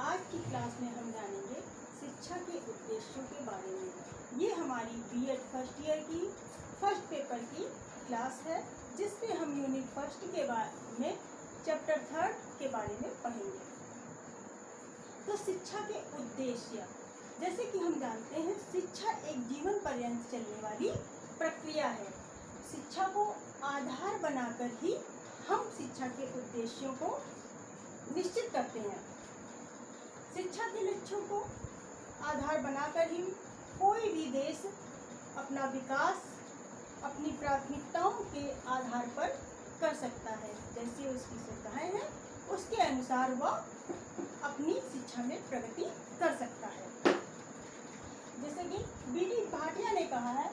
आज की क्लास में हम जानेंगे शिक्षा के उद्देश्यों के बारे में। ये हमारी बीएड फर्स्ट ईयर की फर्स्ट पेपर की क्लास है, जिसमें हम यूनिट फर्स्ट के बारे में चैप्टर 3 के बारे में पढ़ेंगे। तो शिक्षा के उद्देश्य, जैसे कि हम जानते हैं, शिक्षा एक जीवन पर्यंत चलने वाली प्रक्रिया है। शिक्षा को आधार बनाकर ही हम शिक्षा के उद्देश्यों को निश्चित करते हैं। शिक्षा के लक्ष्यों को आधार बनाकर ही कोई भी देश अपना विकास अपनी प्राथमिकताओं के आधार पर कर सकता है। जैसे उसकी सुविधाएं हैं, उसके अनुसार वह अपनी शिक्षा में प्रगति कर सकता है। जैसे कि बीडी भाटिया ने कहा है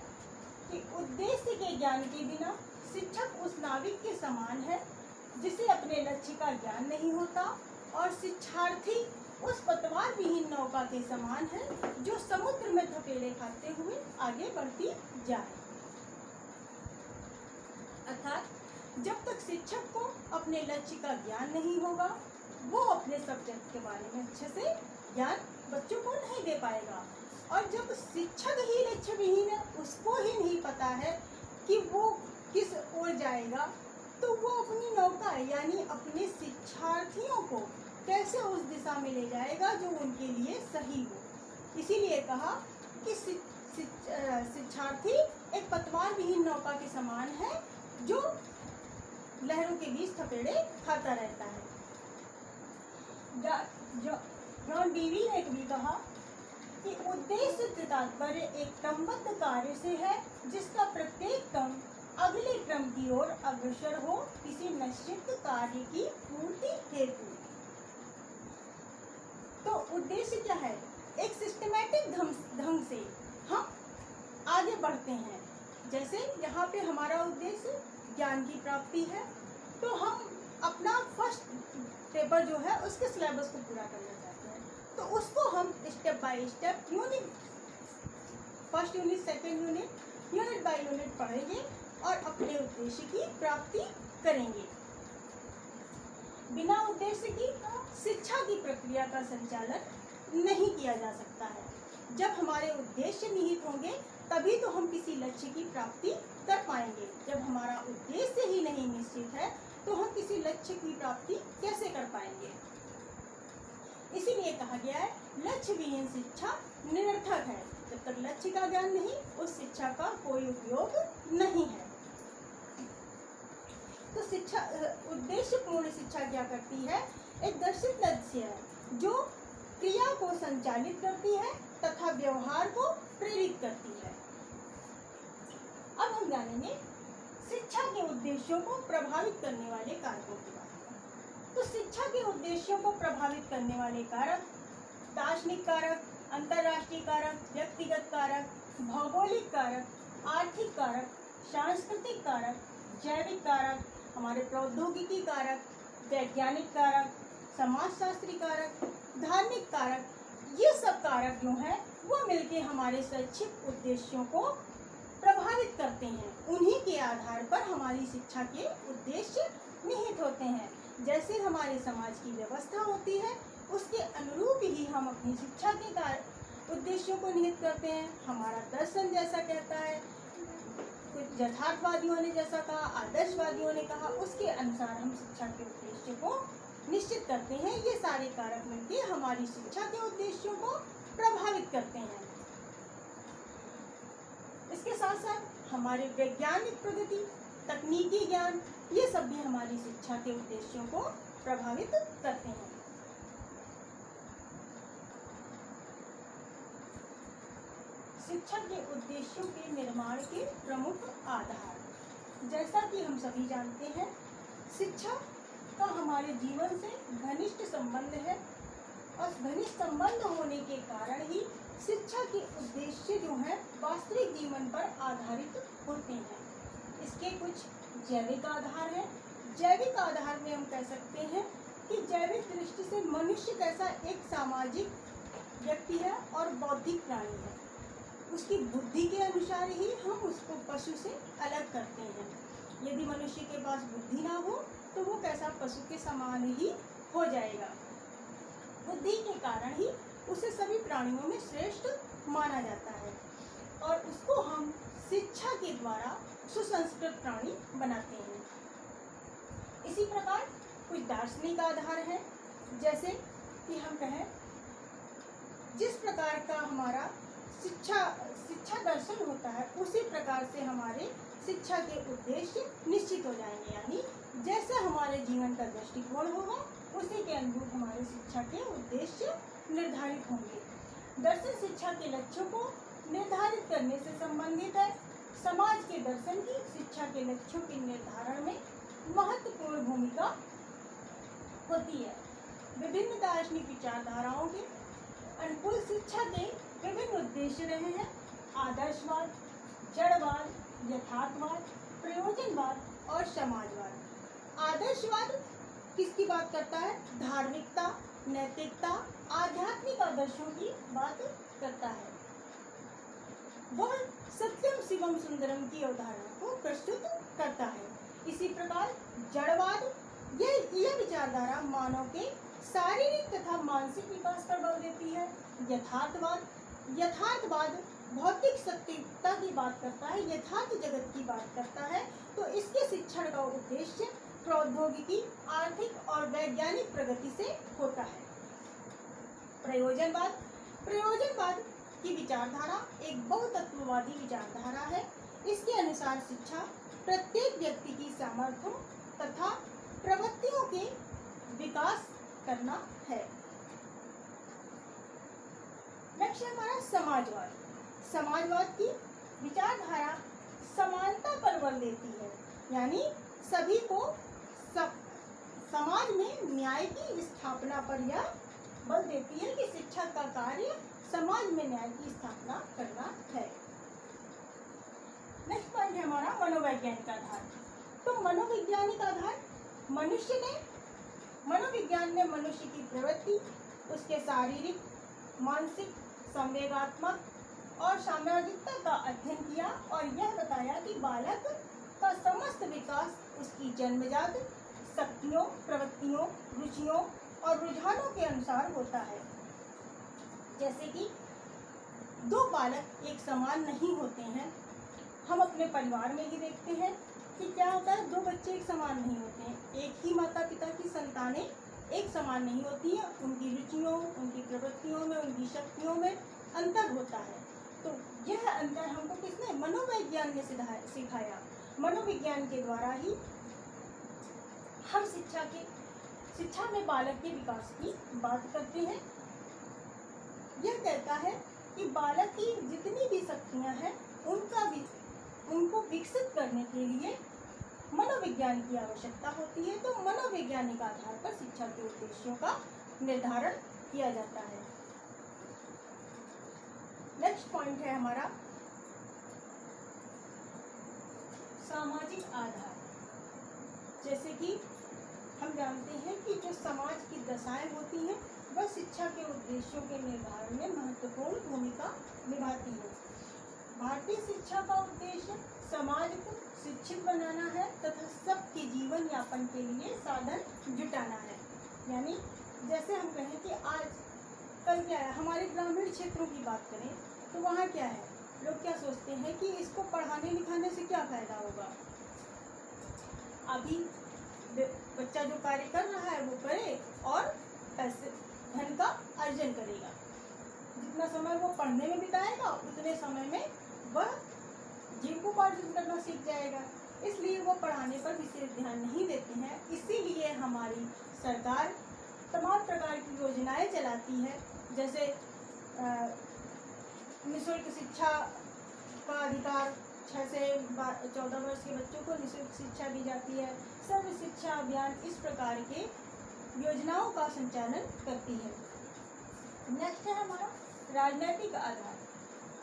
कि उद्देश्य के ज्ञान के बिना शिक्षक उस नाविक के समान है जिसे अपने लक्ष्य का ज्ञान नहीं होता, और शिक्षार्थी उस पतवार विहीन नौका के समान है जो समुद्र में थपेड़े खाते हुए आगे बढ़ती जाए। अर्थात जब तक शिक्षक को अपने लक्ष्य का ज्ञान नहीं होगा, वो अपने सब्जेक्ट के बारे में अच्छे से ज्ञान बच्चों को नहीं दे पाएगा। और जब शिक्षक ही लक्ष्य विहीन है, उसको ही नहीं पता है कि वो किस ओर जाएगा, तो वो अपनी नौका यानी अपने शिक्षार्थियों को कैसे उस दिशा में ले जाएगा जो उनके लिए सही हो। इसीलिए कहा कि शिक्षार्थी एक पतवार विहीन नौका के समान है जो लहरों के बीच थपेड़े खाता रहता है। जॉन डीवी ने भी कहा कि उद्देश्य से तात्पर्य एक क्रमबद्ध कार्य से है जिसका प्रत्येक क्रम अगले क्रम की ओर अग्रसर हो किसी निश्चित कार्य की पूर्ति हेतु। तो उद्देश्य क्या है? एक सिस्टमैटिक ढंग से हम आगे बढ़ते हैं। जैसे यहाँ पे हमारा उद्देश्य ज्ञान की प्राप्ति है, तो हम अपना फर्स्ट पेपर जो है उसके सिलेबस को पूरा करना चाहते हैं, तो उसको हम step by step unit first unit second unit unit by unit पढ़ेंगे और अपने उद्देश्य की प्राप्ति करेंगे। बिना उद्देश्य की शिक्षा की प्रक्रिया का संचालन नहीं किया जा सकता है। जब हमारे उद्देश्य निहित होंगे तभी तो हम किसी लक्ष्य की प्राप्ति कर पाएंगे। जब हमारा उद्देश्य ही नहीं निश्चित है तो हम किसी लक्ष्य की प्राप्ति कैसे कर पाएंगे। इसीलिए कहा गया है लक्ष्य विहीन शिक्षा निरर्थक है। जब तक लक्ष्य का ज्ञान नहीं, उस शिक्षा का कोई उपयोग नहीं है। तो शिक्षा उद्देश्य पूर्ण शिक्षा क्या करती है? एक दर्शित लक्ष्य है जो क्रिया को संचालित करती है तथा व्यवहार को प्रेरित करती है। अब हम जानेंगे शिक्षा के उद्देश्यों को प्रभावित करने वाले कारकों के बारे में। तो शिक्षा के उद्देश्यों को प्रभावित करने वाले कारक दार्शनिक कारक, अंतर्राष्ट्रीय कारक, व्यक्तिगत कारक, भौगोलिक कारक, आर्थिक कारक, सांस्कृतिक कारक, जैविक कारक, हमारे प्रौद्योगिकी कारक, वैज्ञानिक कारक, समाजशास्त्री कारक, धार्मिक कारक, ये सब कारक जो हैं वो मिलके हमारे शैक्षिक उद्देश्यों को प्रभावित करते हैं। उन्हीं के आधार पर हमारी शिक्षा के उद्देश्य निहित होते हैं। जैसे हमारे समाज की व्यवस्था होती है, उसके अनुरूप ही हम अपनी शिक्षा के उद्देश्यों को निहित करते हैं। हमारा दर्शन जैसा कहता है, कुछ यथार्थवादियों ने जैसा कहा, आदर्शवादियों ने कहा, उसके अनुसार हम शिक्षा के उद्देश्य को निश्चित करते हैं। ये सारे कारक मिलकर हमारी शिक्षा के उद्देश्यों को प्रभावित करते हैं। इसके साथ साथ हमारे वैज्ञानिक प्रगति, तकनीकी ज्ञान, ये सब भी हमारी शिक्षा के उद्देश्यों को प्रभावित करते हैं। शिक्षा के उद्देश्यों के निर्माण के प्रमुख आधार, जैसा कि हम सभी जानते हैं, शिक्षा का हमारे जीवन से घनिष्ठ संबंध है और घनिष्ठ संबंध होने के कारण ही शिक्षा के उद्देश्य जो हैं वास्तविक जीवन पर आधारित होते हैं। इसके कुछ जैविक आधार हैं। जैविक आधार में हम कह सकते हैं कि जैविक दृष्टि से मनुष्य कैसा एक सामाजिक व्यक्ति है और बौद्धिक प्राणी है। उसकी बुद्धि के अनुसार ही हम उसको पशु से अलग करते हैं। यदि मनुष्य के पास बुद्धि ना हो तो वो कैसा पशु के समान ही हो जाएगा। बुद्धि के कारण ही उसे सभी प्राणियों में श्रेष्ठ माना जाता है और उसको हम शिक्षा के द्वारा सुसंस्कृत प्राणी बनाते हैं। इसी प्रकार कुछ दार्शनिक आधार है, जैसे कि हम कहें जिस प्रकार का हमारा शिक्षा दर्शन होता है उसी प्रकार से हमारे शिक्षा के उद्देश्य निश्चित हो जाएंगे, यानी जैसे हमारे जीवन का दृष्टिकोण होगा उसी के अनुरूप हमारे शिक्षा के उद्देश्य निर्धारित होंगे। दर्शन शिक्षा के लक्ष्यों को निर्धारित करने से संबंधित है। समाज के दर्शन की शिक्षा के लक्ष्यों के निर्धारण में महत्वपूर्ण भूमिका होती है। विभिन्न दार्शनिक विचारधाराओं के अनुकूल शिक्षा के विभिन्न उद्देश्य रहे हैं। आदर्शवाद, जड़वाद, यथार्थवाद, प्रयोजनवाद और समाजवाद। आदर्शवाद किसकी बात करता है? धार्मिकता, नैतिकता, आध्यात्मिक आदर्शों की बात करता है। वह सत्यम शिवम सुंदरम की अवधारणा को प्रस्तुत करता है। इसी प्रकार जड़वाद, यह विचारधारा मानव के शारीरिक तथा मानसिक विकास पर बल देती है। यथार्थवाद भौतिक सत्यता की बात करता है, यथार्थ जगत की बात करता है। तो इसके शिक्षण का उद्देश्य प्रौद्योगिकी, आर्थिक और वैज्ञानिक प्रगति से होता है। प्रयोजनवाद की विचारधारा एक बहुतत्ववादी विचारधारा है। इसके अनुसार शिक्षा प्रत्येक व्यक्ति की सामर्थ्यों तथा प्रवृत्तियों के विकास करना है। नेक्स्ट है हमारा समाजवाद। समाजवाद की विचारधारा समानता पर बल देती है, यानी सभी को समाज में न्याय की स्थापना पर यह बल देती है कि शिक्षा का कार्य समाज में न्याय की स्थापना करना है। नेक्स्ट पॉइंट है हमारा मनोवैज्ञानिक आधार। तो मनोवैज्ञानिक आधार मनोविज्ञान ने मनुष्य की प्रवृत्ति, उसके शारीरिक, मानसिक, संवेगात्मक और सामाजिकता का अध्ययन किया और यह बताया कि बालक का समस्त विकास उसकी जन्मजात शक्तियों, प्रवृत्तियों, रुचियों और रुझानों के अनुसार होता है। जैसे कि दो बालक एक समान नहीं होते हैं। हम अपने परिवार में ही देखते हैं कि क्या होता है, दो बच्चे एक समान नहीं होते हैं। एक ही माता पिता की संतानें एक समान नहीं होती हैं। उनकी रुचियों, उनकी प्रवृत्तियों में, उनकी शक्तियों में अंतर होता है। तो यह अंतर हमको किसने? मनोविज्ञान ने सिखाया। मनोविज्ञान के द्वारा ही हम शिक्षा में बालक के विकास की बात करते हैं। यह कहता है कि बालक की जितनी भी शक्तियां हैं उनको विकसित करने के लिए मनोविज्ञान की आवश्यकता होती है। तो मनोवैज्ञानिक आधार पर शिक्षा के उद्देश्यों का निर्धारण किया जाता है। नेक्स्ट पॉइंट है हमारा सामाजिक आधार। जैसे कि हम जानते हैं कि जो समाज की दशाएं होती हैं वह शिक्षा के उद्देश्यों के निर्धारण में महत्वपूर्ण भूमिका निभाती है। भारतीय शिक्षा का उद्देश्य समाज को शिक्षित बनाना है तथा सबके जीवन यापन के लिए साधन जुटाना है। यानी जैसे हम कहें कि आज कल क्या है, हमारे ग्रामीण क्षेत्रों की बात करें तो वहाँ क्या है, लोग क्या सोचते हैं कि इसको पढ़ाने लिखाने से क्या फायदा होगा। अभी बच्चा जो कार्य कर रहा है वो करे और पैसे धन का अर्जन करेगा। जितना समय वो पढ़ने में बिताएगा उतने समय में वह जीविकोपार्जन करना सीख जाएगा। इसलिए वो पढ़ाने पर विशेष ध्यान नहीं देते हैं। इसीलिए हमारी सरकार तमाम प्रकार की योजनाएं चलाती है, जैसे निःशुल्क शिक्षा का अधिकार, 6 से 14 वर्ष के बच्चों को निःशुल्क शिक्षा दी जाती है। सर्व शिक्षा अभियान इस प्रकार के योजनाओं का संचालन करती है। नेक्स्ट है हमारा राजनैतिक आधार।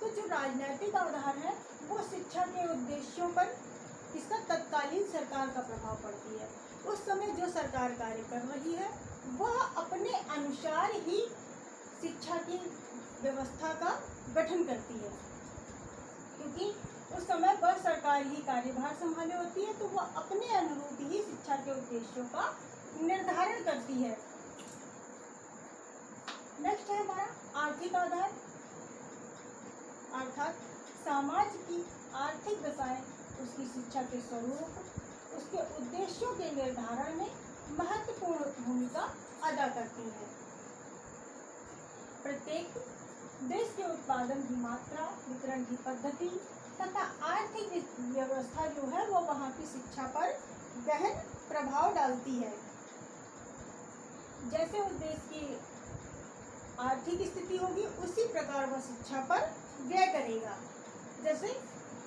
तो जो राजनैतिक आधार है वो शिक्षा के उद्देश्यों पर इसका तत्कालीन सरकार का प्रभाव पड़ती है। उस समय जो सरकार कार्य कर रही है वह अपने अनुसार ही शिक्षा की व्यवस्था का गठन करती है, क्योंकि उस समय वह सरकार ही कार्यभार संभाले होती है। तो वह अपने अनुरूप ही शिक्षा के उद्देश्यों का निर्धारण करती है। है हमारा आर्थिक आधार, अर्थात समाज की आर्थिक दशाएं उसकी शिक्षा के स्वरूप, उसके उद्देश्यों के निर्धारण में महत्वपूर्ण भूमिका अदा करती है। प्रत्येक देश के उत्पादन की मात्रा, वितरण की पद्धति तथा आर्थिक व्यवस्था जो है वो वहाँ की शिक्षा पर गहन प्रभाव डालती है। जैसे उस देश की आर्थिक स्थिति होगी उसी प्रकार वह शिक्षा पर व्यय करेगा। जैसे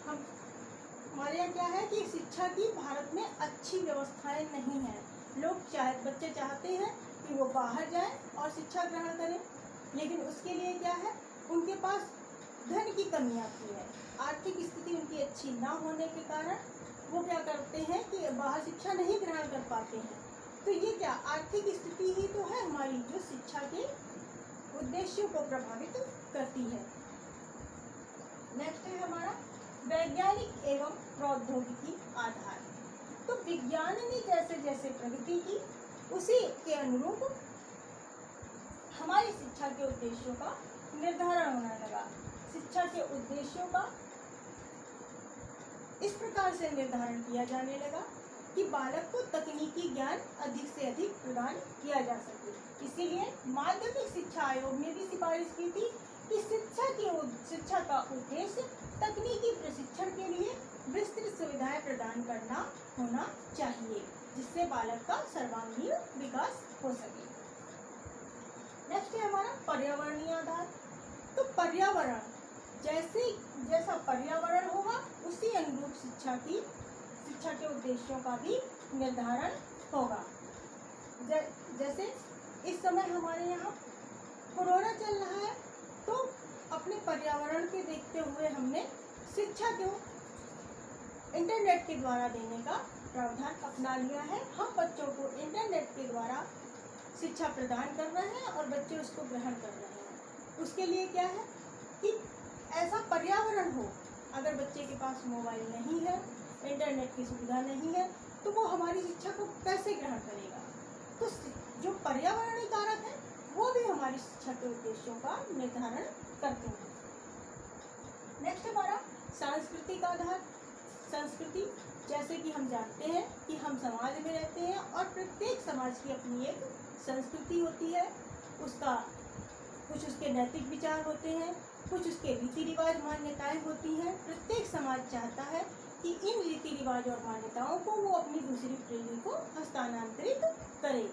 हमारे यहाँ क्या है कि शिक्षा की भारत में अच्छी व्यवस्थाएं नहीं हैं। बच्चे चाहते हैं कि वो बाहर जाएं और शिक्षा ग्रहण करें, लेकिन उसके लिए क्या है, उनके पास धन की कमी आती है। आर्थिक स्थिति उनकी अच्छी ना होने के कारण वो क्या करते हैं कि बाहर शिक्षा नहीं ग्रहण कर पाते हैं। तो ये क्या आर्थिक स्थिति ही तो है हमारी जो शिक्षा के उद्देश्यों को प्रभावित करती है। नेक्स्ट है हमारा वैज्ञानिक एवं प्रौद्योगिकी आधार। तो विज्ञान ने जैसे जैसे प्रगति की उसी के अनुरूप हमारी शिक्षा के उद्देश्यों का निर्धारण होने लगा। शिक्षा के उद्देश्यों का इस प्रकार से निर्धारण किया जाने लगा कि बालक को तकनीकी ज्ञान अधिक से अधिक प्रदान किया जा सके। इसीलिए माध्यमिक शिक्षा आयोग ने भी सिफारिश की थी कि शिक्षा का उद्देश्य तकनीकी प्रशिक्षण के लिए विस्तृत सुविधाएं प्रदान करना होना चाहिए, जिससे बालक का सर्वांगीण विकास हो सके। नेक्स्ट है हमारा पर्यावरणीय आधार। तो पर्यावरण जैसा पर्यावरण होगा उसी अनुरूप शिक्षा के उद्देश्यों का भी निर्धारण होगा। जैसे इस समय हमारे यहाँ कोरोना चल रहा है, तो अपने पर्यावरण के देखते हुए हमने शिक्षा को इंटरनेट के द्वारा देने का प्रावधान अपना लिया है। हम बच्चों को इंटरनेट के द्वारा शिक्षा प्रदान कर रहे हैं और बच्चे उसको ग्रहण कर रहे हैं। उसके लिए क्या है कि ऐसा पर्यावरण हो। अगर बच्चे के पास मोबाइल नहीं है, इंटरनेट की सुविधा नहीं है, तो वो हमारी शिक्षा को कैसे ग्रहण करेगा। तो जो पर्यावरणीय कारक है वो भी हमारी शिक्षा के उद्देश्यों का निर्धारण करते हैं। नेक्स्ट हमारा सांस्कृतिक आधार। संस्कृति, जैसे कि हम जानते हैं कि हम समाज में रहते हैं और प्रत्येक समाज की अपनी एक संस्कृति होती है। कुछ उसके नैतिक विचार होते हैं, कुछ उसके रीति रिवाज मान्यताएं होती हैं। प्रत्येक समाज चाहता है कि इन रीति रिवाज और मान्यताओं को वो अपनी दूसरी पीढ़ी को हस्तांतरित करे।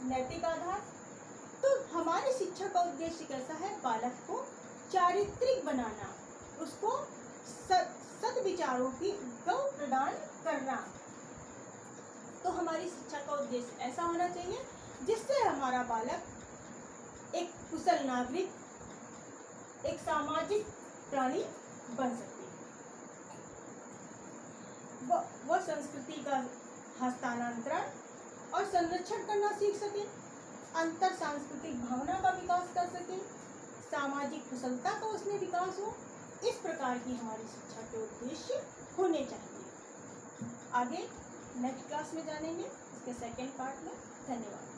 नैतिक आधार। तो हमारी शिक्षा का उद्देश्य कैसा है, बालक को चारित्रिक बनाना, उसको सद्विचारों की प्रदान करना। तो हमारी शिक्षा का उद्देश्य ऐसा होना चाहिए जिससे हमारा बालक एक कुशल नागरिक, एक सामाजिक प्राणी बन सके। वह संस्कृति का हस्तांतरण और संरक्षण करना सीख सके, अंतर सांस्कृतिक भावना का विकास कर सके, सामाजिक कुशलता का उसमें विकास हो। इस प्रकार की हमारी शिक्षा के उद्देश्य होने चाहिए। आगे नेक्स्ट क्लास में जानेंगे इसके सेकेंड पार्ट में। धन्यवाद।